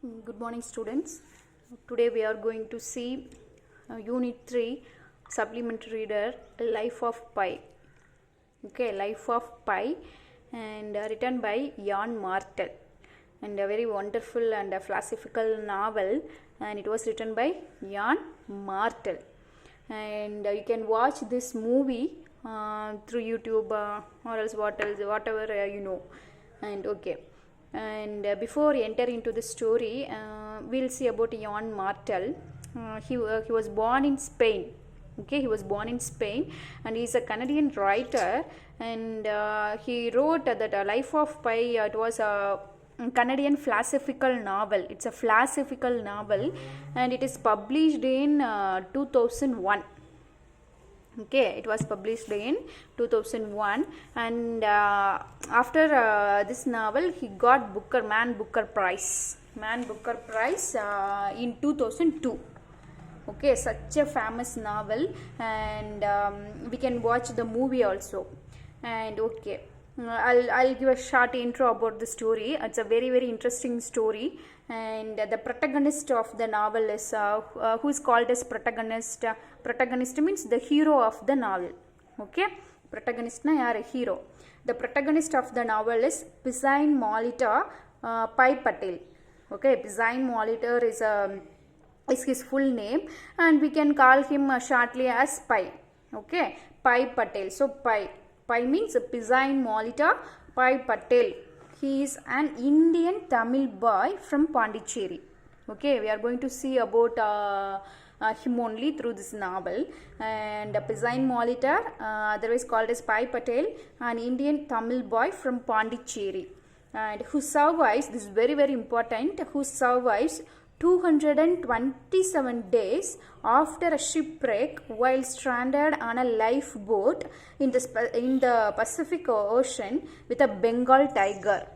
Good morning, students. Today we are going to see Unit 3 Supplementary Reader Life of Pi. Okay, Life of Pi, and written by Jan Martel, and a very wonderful and a philosophical novel, and it was written by Jan Martel. And you can watch this movie through YouTube or else whatever you know. And okay. And before enter into the story, we'll see about Jan Martel. He was born in Spain. Okay, he was born in Spain, and he's a Canadian writer. And he wrote that Life of Pi. It was a Canadian philosophical novel. It's a philosophical novel, and it is published in 2001. Okay, it was published in 2001, and after this novel he got Man Booker Prize in 2002. Okay, such a famous novel, and we can watch the movie also. And okay, I'll give a short intro about the story. It's a very interesting story, and the protagonist of the novel is who is called as protagonist. Protagonist means the hero of the novel. Okay, protagonist na yaar hero. The protagonist of the novel is Pisain Molita Pai Patel. Okay, Pisain Molita is his full name, and we can call him shortly as Pai. Okay, Pai Patel. So Pai means Pisain Molita Pai Patel. He is an Indian Tamil boy from Pondicherry. Okay, we are going to see about him only through this novel. And Pisain Molita, otherwise called as Pai Patel, an Indian Tamil boy from Pondicherry, and who survives, this is very important, who survives 227 days after a shipwreck while stranded on a lifeboat in the Pacific Ocean with a Bengal tiger.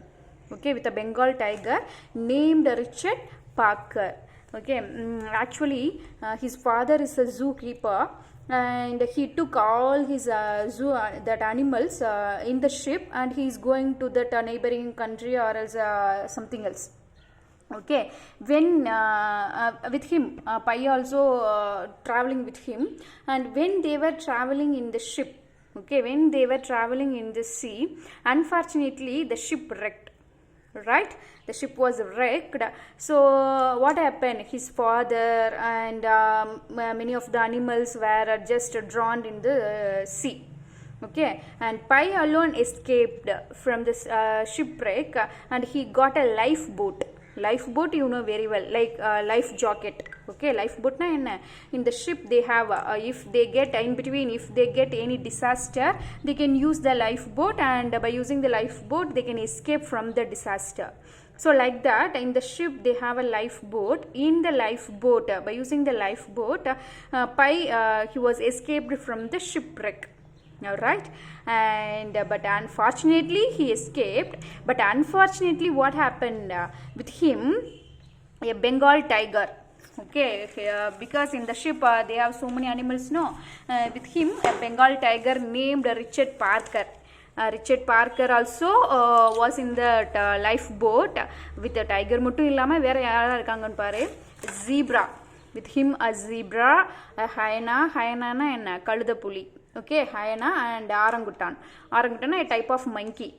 Okay, with a Bengal tiger named Richard Parker. Okay, actually his father is a zookeeper, and he took all his animals in the ship, and he is going to that neighboring country or else something else. Okay, when with him, Pai also traveling with him, and when they were traveling in the ship, okay, when they were traveling in the sea, unfortunately the ship wrecked. Right, the ship was wrecked. So what happened? His father and many of the animals were just drowned in the sea. Okay, and Pai alone escaped from this shipwreck, and he got a lifeboat. Lifeboat, you know very well, like life jacket. Okay, lifeboat na enna, in the ship they have if they get in between, if they get any disaster, they can use the lifeboat, and by using the lifeboat they can escape from the disaster. So like that, in the ship they have a lifeboat. In the lifeboat, by using the lifeboat, Pai he was escaped from the shipwreck. Alright, and but unfortunately he escaped. But unfortunately, what happened with him? A Bengal tiger. Okay, because in the ship they have so many animals. No, with him a Bengal tiger named Richard Parker. Richard Parker also was in the lifeboat with the tiger. Muttu illama vera yara irukanga paare. Zebra. With him a zebra, a hyena na enna kaludapuli. Okay, hyena and orangutan. Orangutan is a type of monkey.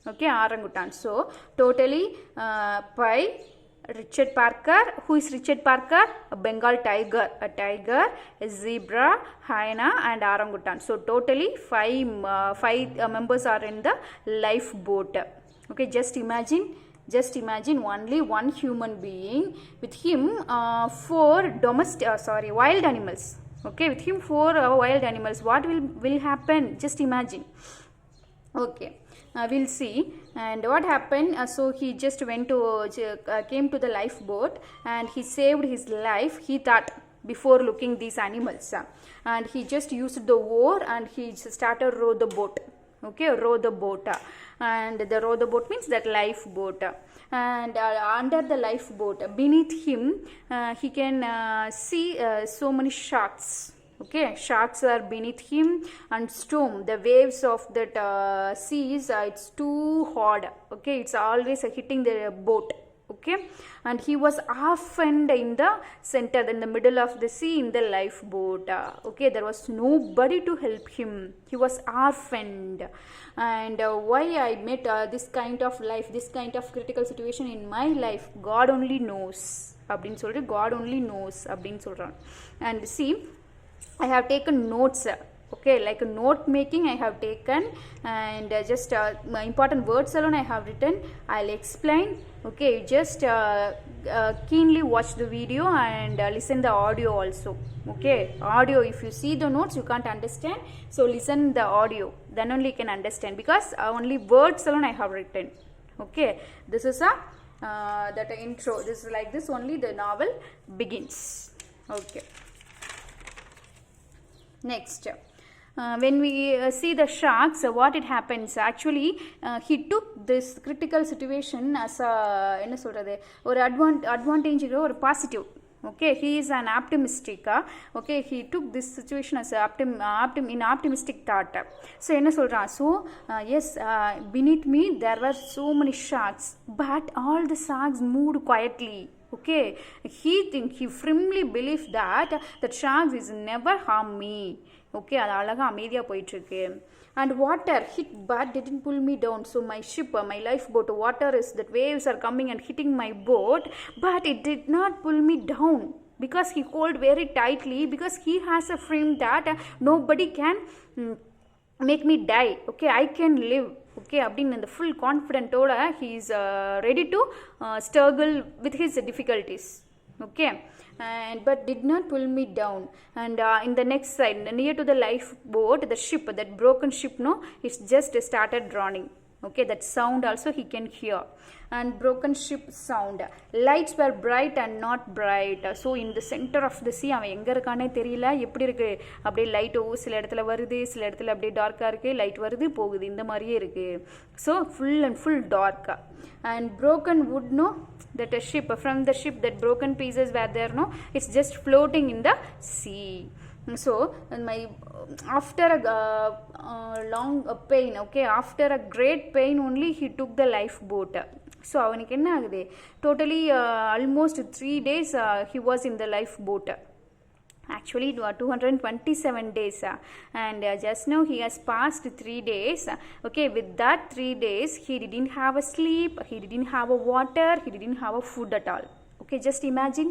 Okay, orangutan. So totally Pai, Richard Parker. Who is Richard Parker? A Bengal tiger. A tiger, a zebra, hyena and orangutan. So totally five members are in the lifeboat. Okay, just imagine only one human being, with him four wild animals. Okay, with him four wild animals. What will happen? Just imagine. Okay, we'll see. And what happened? So he just came to the lifeboat, and he saved his life. He thought before looking these animals, and he just used the oar, and he started row the boat. Okay, row the boat, and the row the boat means that lifeboat. And under the lifeboat, beneath him, he can see so many sharks. Okay, sharks are beneath him, and storm, the waves of that seas, it's too hard. Okay, it's always hitting the boat. okay, and he was orphaned in the center, in the middle of the sea, in the lifeboat. Okay, there was nobody to help him. He was orphaned. And why I met this kind of life, this kind of critical situation in my life, God only knows அப்படின்னு சொல்லிட்டு God only knows அப்படின்னு சொல்கிறான். And see, I have taken notes, okay, like a note making I have taken, and just important words alone I have written. I'll explain, okay, just keenly watch the video and listen the audio also, okay. Audio, if you see the notes you can't understand, so listen the audio, then only you can understand, because only words alone I have written, okay. This is a that intro, this is like this only the novel begins, okay. Next, when we see the sharks, what it happens actually, he took this critical situation as a என்ன சொல்றது, ஒரு advantage or positive, okay. He is an optimistic, okay. He took this situation as a in optimistic thought. So என்ன சொல்றான், so yes, beneath me there were so many sharks, but all the sharks moved quietly, okay. He firmly believed that sharks is never harm me, okay. அது அழகாக அமைதியாக போயிட்டுருக்கு. And water hit but didn't pull me down. So my ship, my lifeboat, water is that waves are coming and hitting my boat, but it did not pull me down, because he hold very tightly, because he has a frame that nobody can make me die, okay. I can live, okay. அப்படின்னு அந்த full confident-ஓட he is ready to struggle with his difficulties, okay. And but did not pull me down. And in the next side, near to the lifeboat, the ship, that broken ship, no, it's just started drowning, okay. That sound also he can hear, and broken ship sound. Lights were bright and not bright. So in the center of the sea, அவன் எங்கே இருக்கானே தெரியல, எப்படி இருக்கு, அப்படியே light சில இடத்துல வருது, சில இடத்துல அப்படியே டார்க்காக இருக்குது, லைட் வருது போகுது, இந்த மாதிரியே இருக்குது. So full and full dark. And broken wood, no, that a ship, from the ship that broken pieces were there, no, it's just floating in the sea. So my after a long pain, okay, after a great pain only he took the lifeboat. So அவனுக்கு என்ன ஆகுது, totally almost 3 days he was in the lifeboat. Actually 227 days, and just now he has passed 3 days, okay. With that 3 days he didn't have a sleep, he didn't have a water, he didn't have a food at all, okay. Just imagine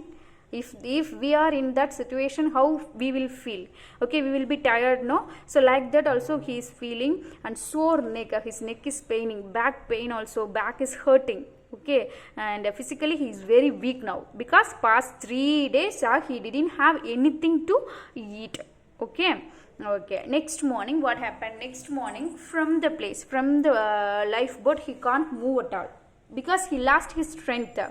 if we are in that situation, how we will feel, okay. We will be tired, no. So like that also he is feeling, and sore neck, his neck is paining, back pain also, back is hurting, okay. And physically he is very weak now, because past 3 days he didn't have anything to eat, okay. Okay, next morning what happened, next morning from the place, from the lifeboat, he can't move at all, because he lost his strength.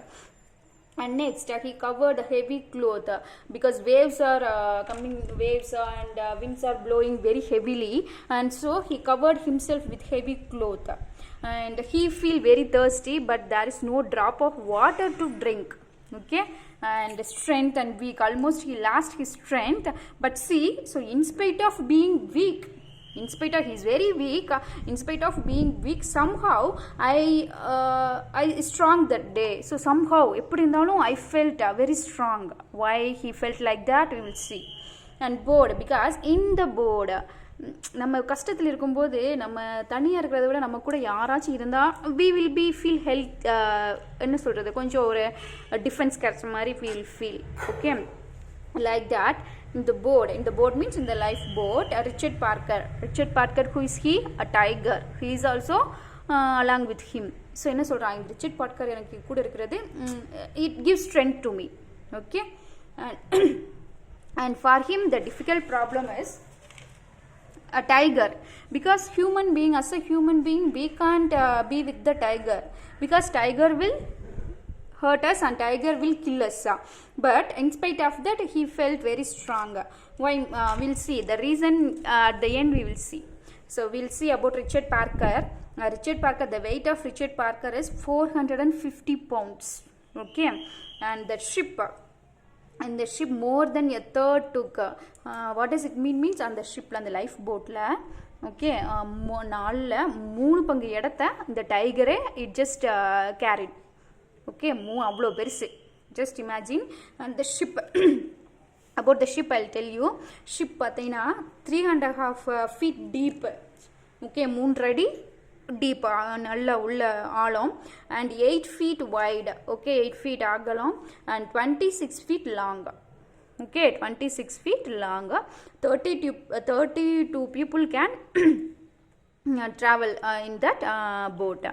And next he covered heavy cloth, because waves are coming, waves and winds are blowing very heavily, and so he covered himself with heavy cloth. And he feel very thirsty, but there is no drop of water to drink, okay. And strength and weak, almost he lost his strength. But see, so in spite of being weak, in spite of he is very weak, in spite of being weak, somehow I strong that day. So somehow எப்படி இருந்தாலும் I felt very strong. Why he felt like that, we will see. And bored, because in the board, நம்ம கஷ்டத்தில் இருக்கும்போது நம்ம தனியாக இருக்கிறத விட நம்ம கூட யாராச்சும் இருந்தால் we will be feel health, என்ன சொல்கிறது, கொஞ்சம் ஒரு டிஃபென்ஸ் கிடைச்ச மாதிரி feel, okay. Like that, in the boat means in the lifeboat, Richard Parker, who is he, a tiger, he is also along with him. So என்ன சொல்கிறான், Richard Parker எனக்கு கூட இருக்கிறது, it gives strength to me, okay. And for him the difficult problem is a tiger, because as a human being we can't be with the tiger, because tiger will hurt us and tiger will kill us. But in spite of that he felt very strong. Why, we'll see the reason at the end, we will see. So we'll see about Richard Parker. The weight of Richard Parker is 450 pounds, okay. And the ship more than a third took. What does it mean, means on the ship, on the lifeboat la, okay, 4 பங்கு இடத்த இந்த டைகரே it just carried, okay அவ்வளோ பெருசு. Just imagine. And the ship, about the ship I'll tell you. Ship பார்த்தீங்கன்னா 3.5 feet deep. Okay 3 அடி deep, நல்ல உள்ள ஆழம். And 8 feet wide. Okay 8 feet அகலம். And 26 feet long. Okay 26 feet long. 32 people can travel in that boat.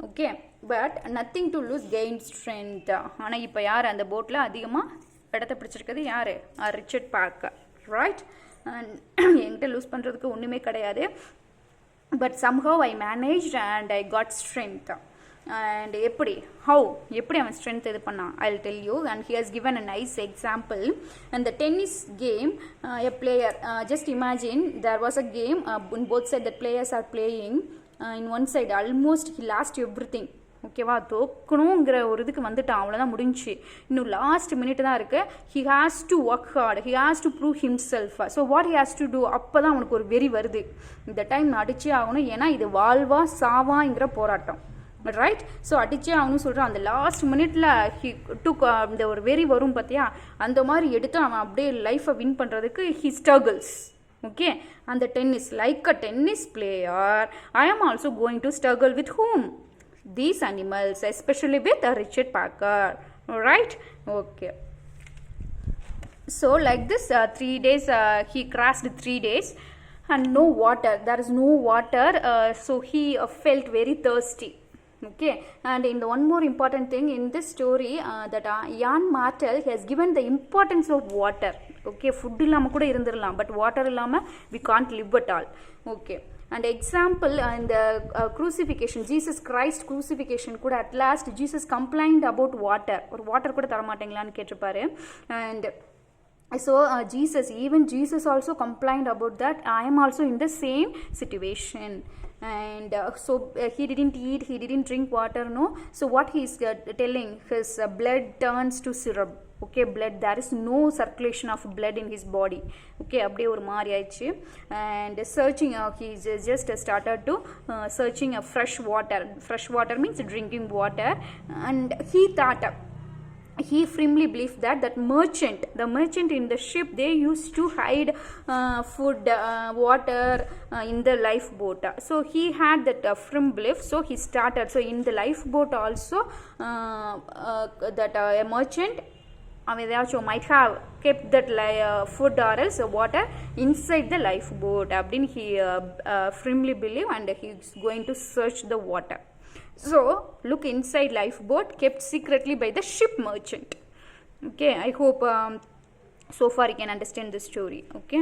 Okay but nothing to lose gain strength. ஆனால் இப்போ யார் அந்த போட்டில் அதிகமாக இடத்த பிடிச்சிருக்கிறது யார்? Richard Parker, right. அண்ட் என்கிட்ட லூஸ் பண்ணுறதுக்கு ஒன்றுமே கிடையாது. But somehow I managed and I got strength. And எப்படி அவன் ஸ்ட்ரென்த் இது பண்ணான்? I'll tell you. And he has given a nice example. And the tennis game, a player, just imagine there was a game, in both sides the players are playing. In one side almost he lost everything. ஓகேவா, தோக்கணுங்கிற ஒரு இதுக்கு வந்துட்டான், அவ்வளோதான் முடிஞ்சு. இன்னும் last minute தான் இருக்குது. He has to work hard, he has to prove himself. So what he has to do? அப்போ தான் அவனுக்கு ஒரு வெறி வருது, இந்த டைம் நான் அடிச்சே ஆகணும், ஏன்னா இது வாழ்வா சாவாங்கிற போராட்டம், ரைட். ஸோ அடிச்சே ஆகணும்னு சொல்கிறான். அந்த லாஸ்ட் மினிட்ல ஹி டுக், இந்த ஒரு வெறி வரும் பார்த்தியா, அந்த மாதிரி எடுத்து அவன் அப்படியே லைஃப்பை வின் பண்ணுறதுக்கு he struggles. Okay, and the tennis, like a tennis player, I am also going to struggle with whom? These animals, especially with Richard Parker, right? Okay. So like this, 3 days, he crossed 3 days and no water. There is no water, so he felt very thirsty. Okay, and in the one more important thing in this story, that Jan Martel has given the importance of water. Okay, food illama kuda irundirlam, but water illama we can't live at all. Okay, and example in the crucifixion, Jesus Christ crucifixion kuda at last Jesus complained about water, or water kuda taramatenglaanu kettiruparu. And so even Jesus also complained about that. I am also in the same situation. And so he didn't eat, he didn't drink water, no. So what he is telling, his blood turns to syrup. Okay, blood, there is no circulation of blood in his body. Okay, அப்படியே ஒரு மாதிரி ஆயிடுச்சு. And searching, he just started to searching a fresh water means drinking water. And he firmly believed that the merchant in the ship, they used to hide food, water in the lifeboat. So he had that firm belief, so he started. So in the lifeboat also, that a merchant might have kept that food or else water inside the lifeboat. Abdin he firmly believe, and he is going to search the water. So look inside lifeboat kept secretly by the ship merchant. Okay, I hope so far you can understand the story. Okay.